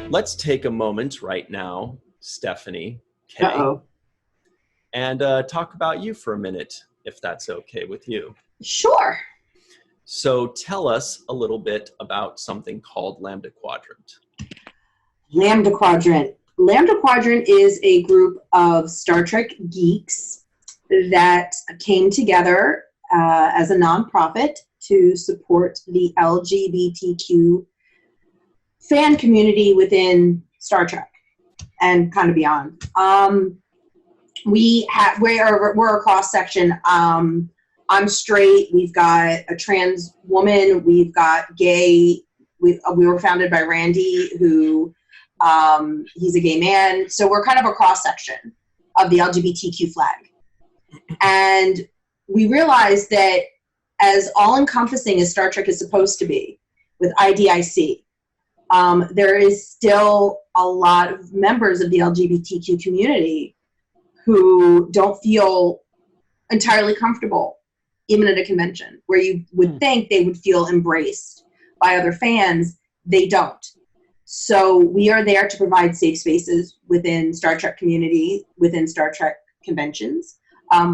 let's take a moment right now, Stephanie K, Uh-oh. and talk about you for a minute, if that's okay with you. Sure. So tell us a little bit about something called Lambda Quadrant. Lambda Quadrant. Lambda Quadrant is a group of Star Trek geeks that came together as a nonprofit to support the LGBTQ fan community within Star Trek and kind of beyond. We're a cross section. I'm straight. We've got a trans woman. We've got gay. We were founded by Randy, who he's a gay man. So we're kind of a cross section of the LGBTQ flag. And we realized that as all-encompassing as Star Trek is supposed to be with IDIC, there is still a lot of members of the LGBTQ community who don't feel entirely comfortable, even at a convention, where you would think they would feel embraced by other fans. They don't. So we are there to provide safe spaces within Star Trek community, within Star Trek conventions.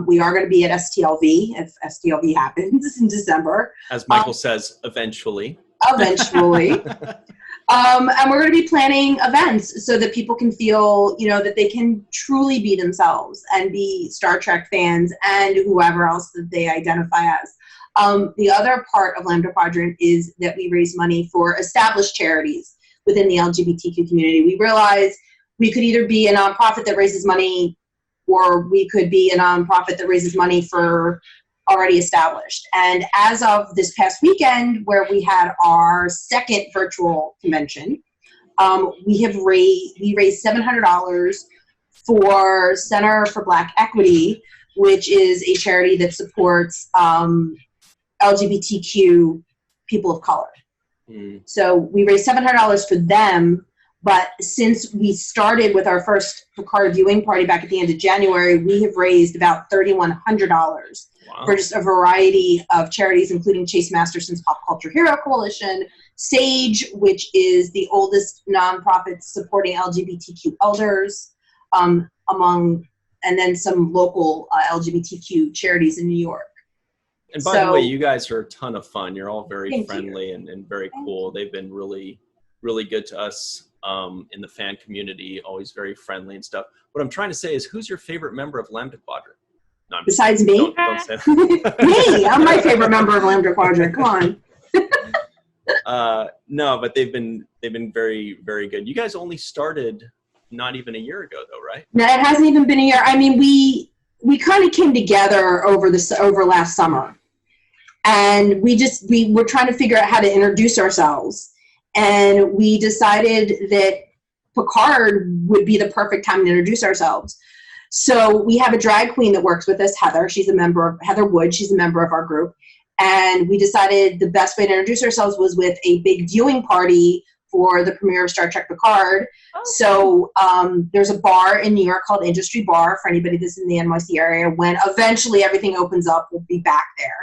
We are going to be at STLV if STLV happens in December. As Michael says, eventually. Eventually. And we're going to be planning events so that people can feel, that they can truly be themselves and be Star Trek fans and whoever else that they identify as. The other part of Lambda Quadrant is that we raise money for established charities within the LGBTQ community. We realize we could either be a nonprofit that raises money, or we could be a nonprofit that raises money for already established. And as of this past weekend, where we had our second virtual convention, we raised $700 for Center for Black Equity, which is a charity that supports LGBTQ people of color. So we raised $700 for them, but since we started with our first Picard viewing party back at the end of January, we have raised about $3,100 for just a variety of charities, including Chase Masterson's Pop Culture Hero Coalition, SAGE, which is the oldest nonprofit supporting LGBTQ elders, and then some local LGBTQ charities in New York. And by the way, you guys are a ton of fun. You're all very friendly and very cool. They've been really, really good to us in the fan community, always very friendly and stuff. What I'm trying to say is, who's your favorite member of Lambda Quadrant? No, besides me? Don't say that. Me! I'm my favorite member of Lambda Quadrant. Come on. No, but they've been very, very good. You guys only started not even a year ago, though, right? No, it hasn't even been a year. I mean, we kind of came together over last summer. And we were trying to figure out how to introduce ourselves. And we decided that Picard would be the perfect time to introduce ourselves. So we have a drag queen that works with us, Heather. Heather Wood. She's a member of our group. And we decided the best way to introduce ourselves was with a big viewing party for the premiere of Star Trek Picard. Oh. So there's a bar in New York called Industry Bar for anybody that's in the NYC area. When eventually everything opens up, we'll be back there.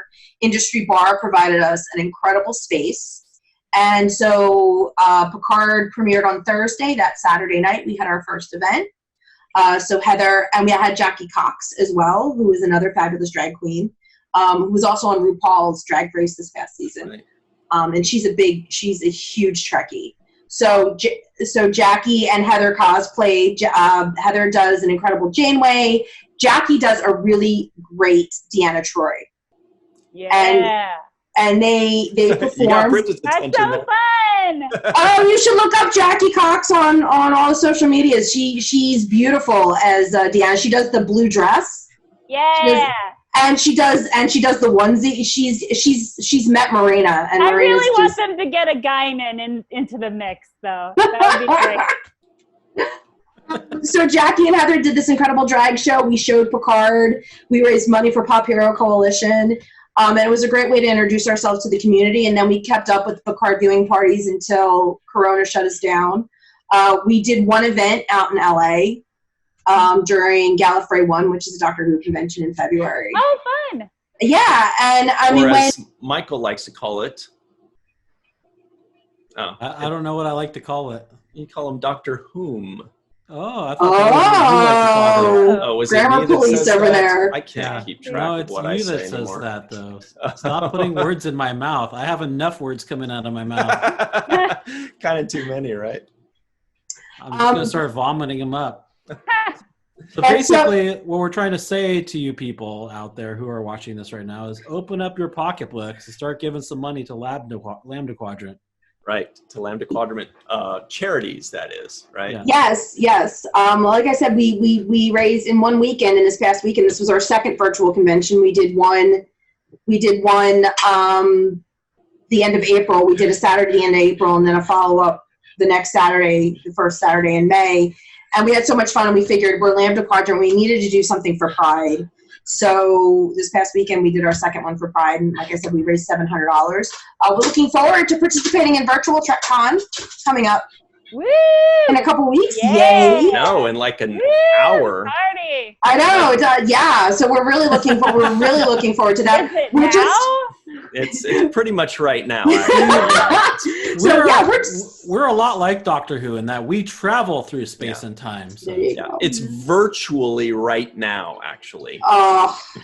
Industry Bar provided us an incredible space. And so Picard premiered on Thursday. That Saturday night, we had our first event. So Heather, and we had Jackie Cox as well, who is another fabulous drag queen, who was also on RuPaul's Drag Race this past season. Right. And she's a huge Trekkie. So Jackie and Heather cosplayed. Heather does an incredible Janeway. Jackie does a really great Deanna Troi. Yeah. And they perform. You got Bridget's attention. That's so fun. Oh, you should look up Jackie Cox on all the social medias. She's beautiful as Deanna. She does the blue dress. Yeah. She does the onesie. She's met Marina, and I really want them to get a Guinan into the mix, though. That would be great. So Jackie and Heather did this incredible drag show. We showed Picard. We raised money for Pop Hero Coalition. And it was a great way to introduce ourselves to the community. And then we kept up with Picard viewing parties until Corona shut us down. We did one event out in LA during Gallifrey 1, which is a Doctor Who convention in February. Oh, fun. Yeah. And I mean, as Michael likes to call it. Oh, I don't know what I like to call it. You call him Dr. Whom. Oh, I thought that was you like to call him. Oh, was grammar it me that police says over that? there. I can't keep track No, of it's what you I that say says anymore. that, though. Stop putting words in my mouth. I have enough words coming out of my mouth. Kind of too many, right? I'm just going to start vomiting them up. So basically, what we're trying to say to you people out there who are watching this right now is open up your pocketbooks and start giving some money to Lambda Quadrant. Right, to Lambda Quadrant charities, that is, right? Yeah. Yes. Like I said, we raised in one weekend, in this past weekend, this was our second virtual convention. We did one the end of April. We did a Saturday the end of April, and then a follow-up the next Saturday, the first Saturday in May. And we had so much fun, and we figured we're Lambda Quadrant. We needed to do something for Pride. So this past weekend, we did our second one for Pride. And like I said, we raised $700. We're looking forward to participating in Virtual Con coming up in a couple weeks. Yay! No, in like an hour. Party. I know. Yeah. So we're really looking forward to that. Is it now? It's pretty much right now. We're a lot like Doctor Who in that we travel through space and time. So. It's virtually right now, actually.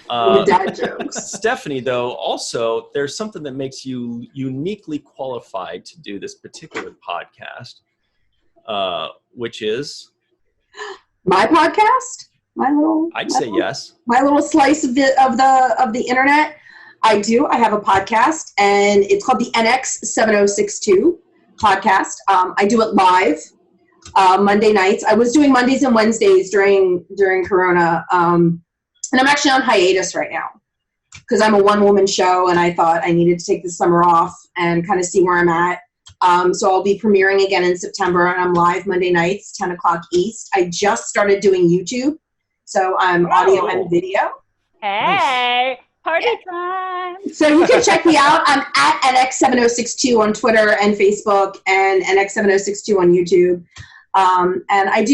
Dad jokes. Stephanie, though, also there's something that makes you uniquely qualified to do this particular podcast, which is my podcast. I'd say yes. My little slice of the internet. I do. I have a podcast, and it's called the NX7062 podcast. I do it live Monday nights. I was doing Mondays and Wednesdays during Corona, and I'm actually on hiatus right now because I'm a one-woman show, and I thought I needed to take the summer off and kind of see where I'm at. So I'll be premiering again in September, and I'm live Monday nights, 10 o'clock East. I just started doing YouTube, so I'm audio and video. Hey. Party time. So you can check me out. I'm at NX7062 on Twitter and Facebook, and NX7062 on YouTube. And I've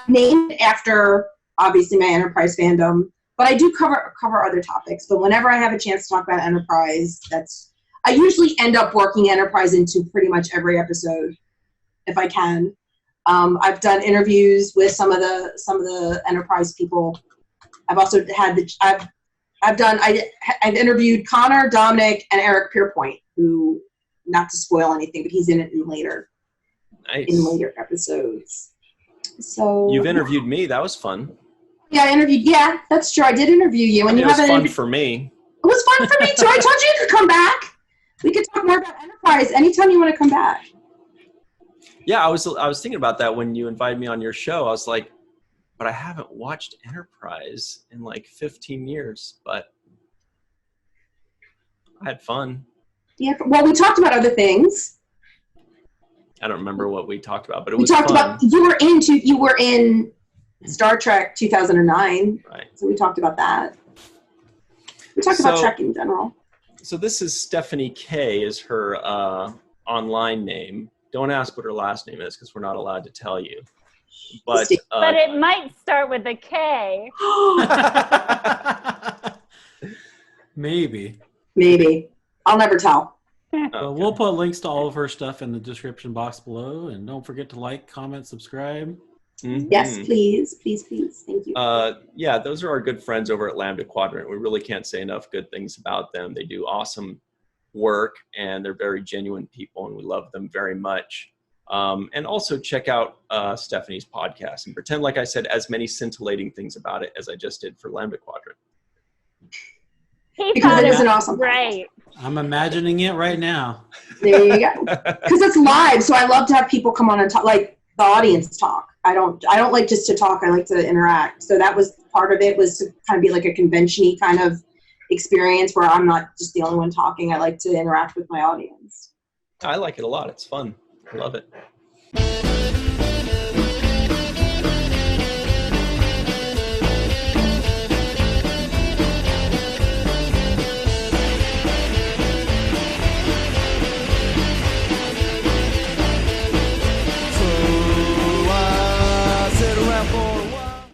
named after obviously my enterprise fandom, but I do cover other topics. But whenever I have a chance to talk about enterprise, I usually end up working enterprise into pretty much every episode if I can. I've done interviews with some of the enterprise people. I've also had I've interviewed Connor, Dominic, and Eric Pierpoint, who, not to spoil anything, but he's in it in later episodes. So you've interviewed me. That was fun. Yeah, I interviewed. Yeah, that's true. I did interview you, and it was fun for me. It was fun for me too. I told you you could come back. We could talk more about enterprise anytime you want to come back. Yeah, I was thinking about that when you invited me on your show. I was like, but I haven't watched Enterprise in like 15 years, but I had fun. Yeah, well, we talked about other things. I don't remember what we talked about, but it was fun. You were in Star Trek 2009. Right. So we talked about that. We talked about Trek in general. So this is Stephanie K is her online name. Don't ask what her last name is because we're not allowed to tell you. But it might start with a K. Maybe. I'll never tell. We'll put links to all of her stuff in the description box below. And don't forget to like, comment, subscribe. Mm-hmm. Yes, please. Thank you. Yeah, those are our good friends over at Lambda Quadrant. We really can't say enough good things about them. They do awesome work, and they're very genuine people, and we love them very much. And also check out Stephanie's podcast and pretend like I said as many scintillating things about it as I just did for Lambda Quadrant. Because it is an awesome right. I'm imagining it right now. There you go. Because it's live, so I love to have people come on and talk, like the audience talk. I don't like just to talk. I like to interact. So that was part of it, was to kind of be like a convention-y kind of experience where I'm not just the only one talking. I like to interact with my audience. I like it a lot. It's fun. I love it.